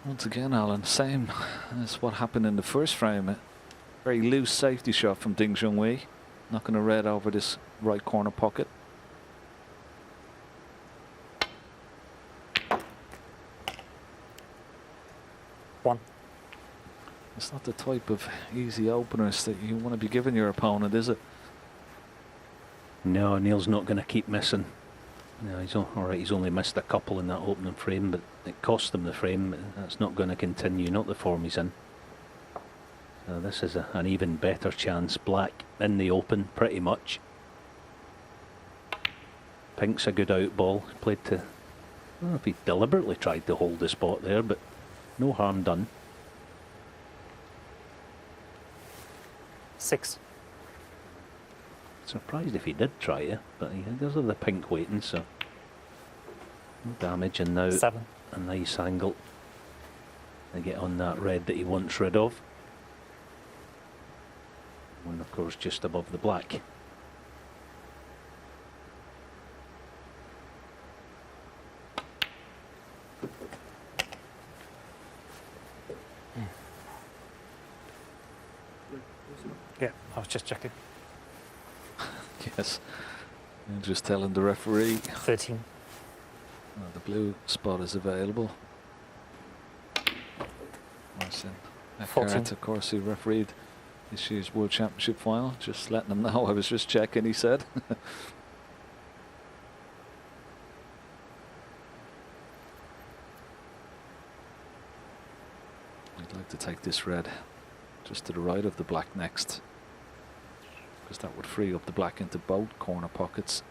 Once again, Alan, same as what happened in the first frame. A very loose safety shot from Ding Junhui, knocking a red over this right corner pocket. One. It's not the type of easy openers that you want to be giving your opponent, is it? No, Neil's not going to keep missing. No, he's all right. He's only missed a couple in that opening frame, but it cost him the frame. That's not going to continue, not the form he's in. So this is an even better chance. Black in the open, pretty much. Pink's a good out ball. Played to... I don't know if he deliberately tried to hold the spot there, but no harm done. 6. Surprised if he did try it, but he does have the pink waiting, so no damage. And now 7. a nice angle to get on that red that he wants rid of. One, of course, just above the black. Yeah, I was just checking. Yes. And just telling the referee 13. the blue spot is available. Marcin Eckhart, of course, who refereed this year's World Championship final. Just letting him know. I was just checking, he said. I'd like to take this red just to the right of the black next, because that would free up the black into both corner pockets.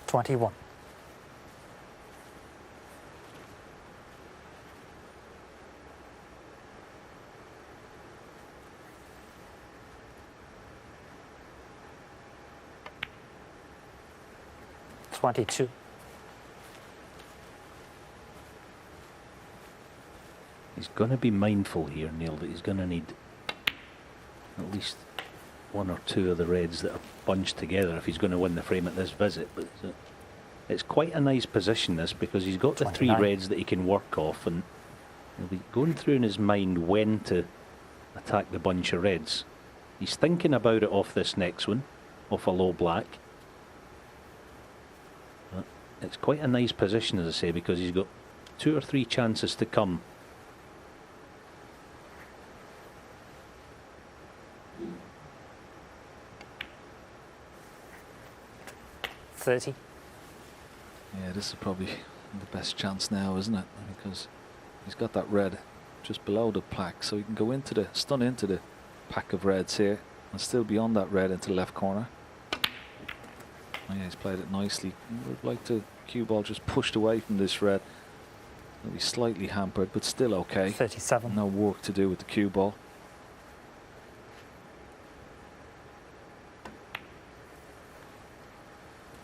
$21. $22. He's going to be mindful here, Neil, that he's going to need at least one or two of the reds that are bunched together if he's going to win the frame at this visit. But it's quite a nice position, this, because he's got the 29. 3 reds that he can work off, and he'll be going through in his mind when to attack the bunch of reds. He's thinking about it off this next one, off a low black. But it's quite a nice position, as I say, because he's got 2 or 3 chances to come. $30. Yeah, this is probably the best chance now, isn't it? Because he's got that red just below the plaque, so he can go into the stun into the pack of reds here and still be on that red into the left corner. Oh yeah, he's played it nicely. Would like to cue ball just pushed away from this red. It'll be slightly hampered, but still okay. 37. No work to do with the cue ball.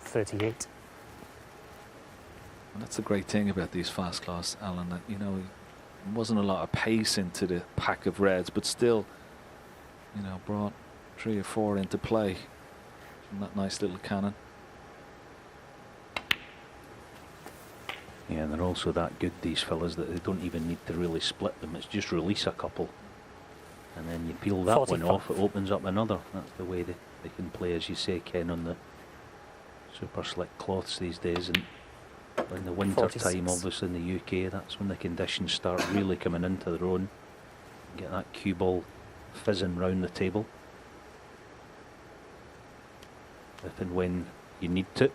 $38. And that's the great thing about these fast class, Alan, that, you know, there wasn't a lot of pace into the pack of reds, but still, you know, brought 3 or 4 into play from that nice little cannon. Yeah, and they're also that good, these fellas, that they don't even need to really split them. It's just release a couple, and then you peel that 45. one off, it opens up another. That's the way they can play, as you say, Ken, on the super slick cloths these days. And in the winter 46. time, obviously in the UK, that's when the conditions start really coming into their own. Get that cue ball fizzing round the table if and when you need to.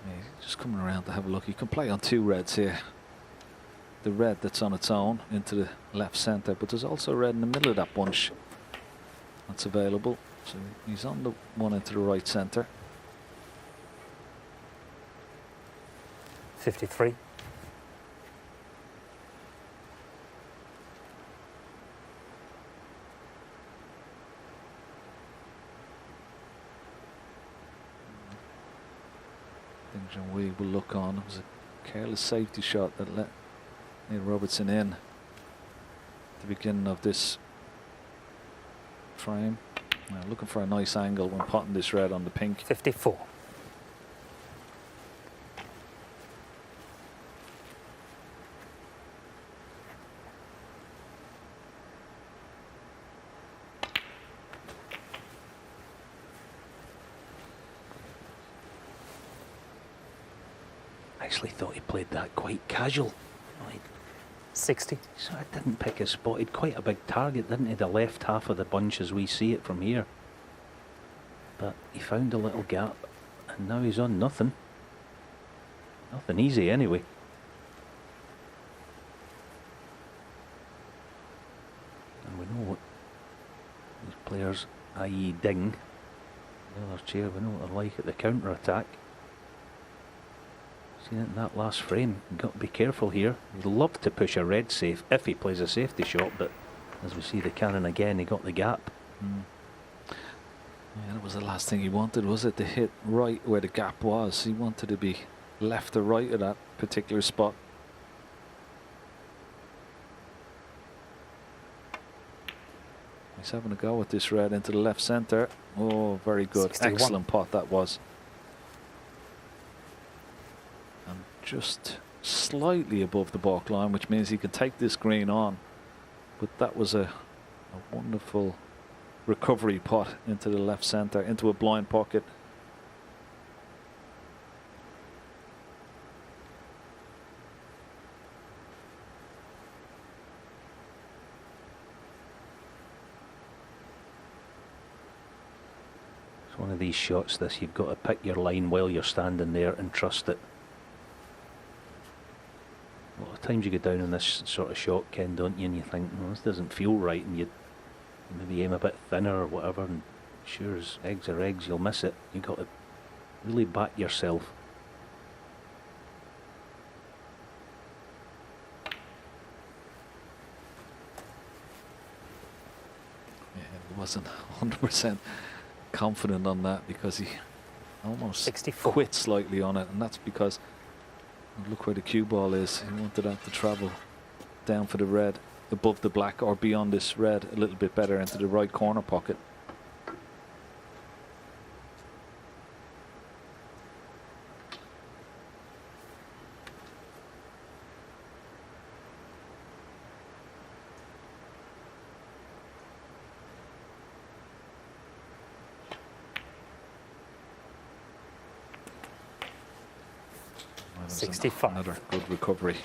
Yeah, just coming around to have a look. You can play on 2 reds here. The red that's on its own into the left centre, but there's also red in the middle of that bunch that's available. So he's on the one into the right centre. 53. Junhui will look on. It was a careless safety shot that let Neil Robertson in at the beginning of this frame. Now looking for a nice angle when potting this red on the pink. 54. I actually thought he played that quite casual. Like, 60. so I didn't pick his spot. He'd quite a big target, didn't he? The left half of the bunch as we see it from here. But he found a little gap and now he's on nothing. Nothing easy anyway. And we know what these players, i.e. Ding, the other chair, we know what they're like at the counter attack. Seen it in that last frame. You've got to be careful here. He'd love to push a red safe if he plays a safety shot, but as we see the cannon again, he got the gap. Yeah, that was the last thing he wanted, was it? To hit right where the gap was. He wanted to be left or right at that particular spot. He's having a go with this red into the left centre. Oh, very good. 61. Excellent pot that was. And just slightly above the baulk line, which means he can take this green on. But that was a wonderful recovery pot into the left centre, into a blind pocket. It's one of these shots, this, you've got to pick your line while you're standing there and trust it. A lot of times you go down on this sort of shot, Ken, don't you, and you think, well, this doesn't feel right, and you maybe aim a bit thinner or whatever, and sure as eggs are eggs, you'll miss it. You've got to really back yourself. Yeah, he wasn't 100% confident on that because he almost 64. quit slightly on it, and that's because look where the cue ball is. He wanted that to travel down for the red, above the black or beyond this red a little bit better into the right corner pocket. Well, that was 65. Another good recovery.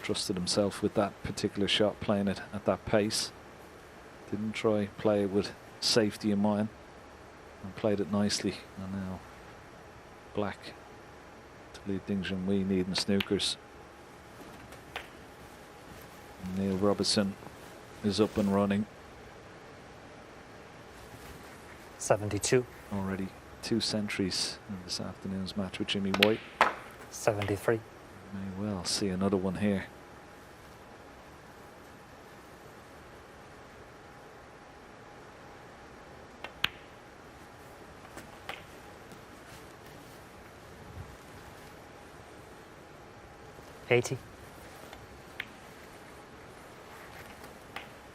Trusted himself with that particular shot, playing it at that pace. Didn't try play it with safety in mind, and played it nicely. And now black to lead Ding Junhui needing snookers. Neil Robertson is up and running. 72. Already 2 centuries in this afternoon's match with Jimmy White. 73. May well see another one here. $80.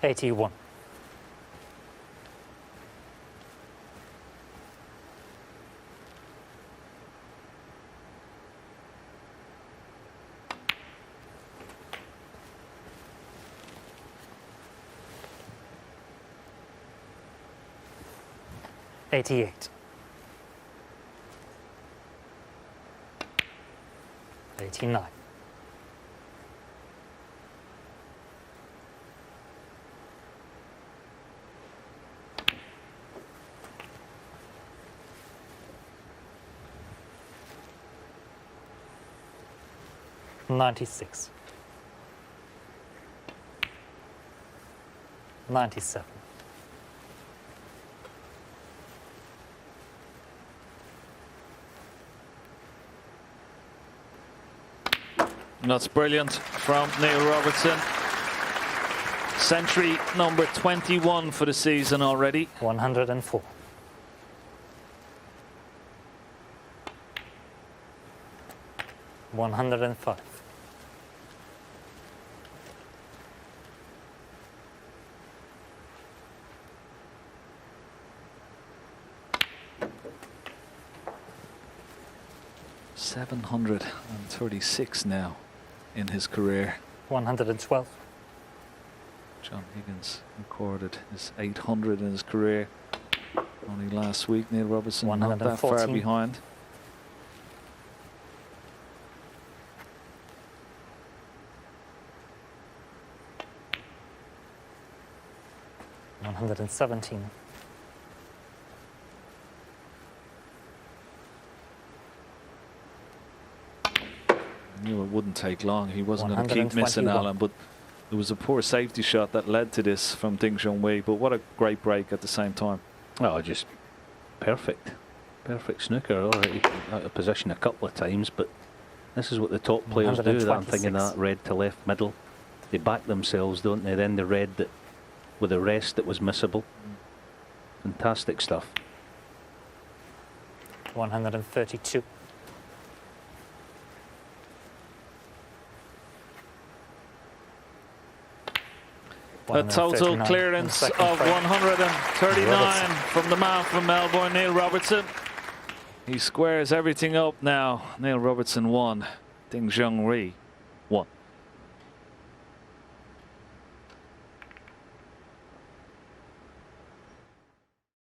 81. $88. 89. $96. 97. And that's brilliant from Neil Robertson. Century number 21 for the season already. 104. 105. $736 now in his career. 112. John Higgins recorded his 800 in his career only last week. Neil Robertson not that far 114. behind. $117. I knew it wouldn't take long. He wasn't going to keep missing 121. Alan, but there was a poor safety shot that led to this from Junhui. But what a great break at the same time. Oh, just perfect. Perfect snooker. Already out of position a couple of times, but this is what the top players do. I'm thinking 126. that red to left middle. They back themselves, don't they? Then the red that with the rest that was missable. Fantastic stuff. 132. A total clearance of 139 from the man from Melbourne, Neil Robertson. He squares everything up now. Neil Robertson won. Junhui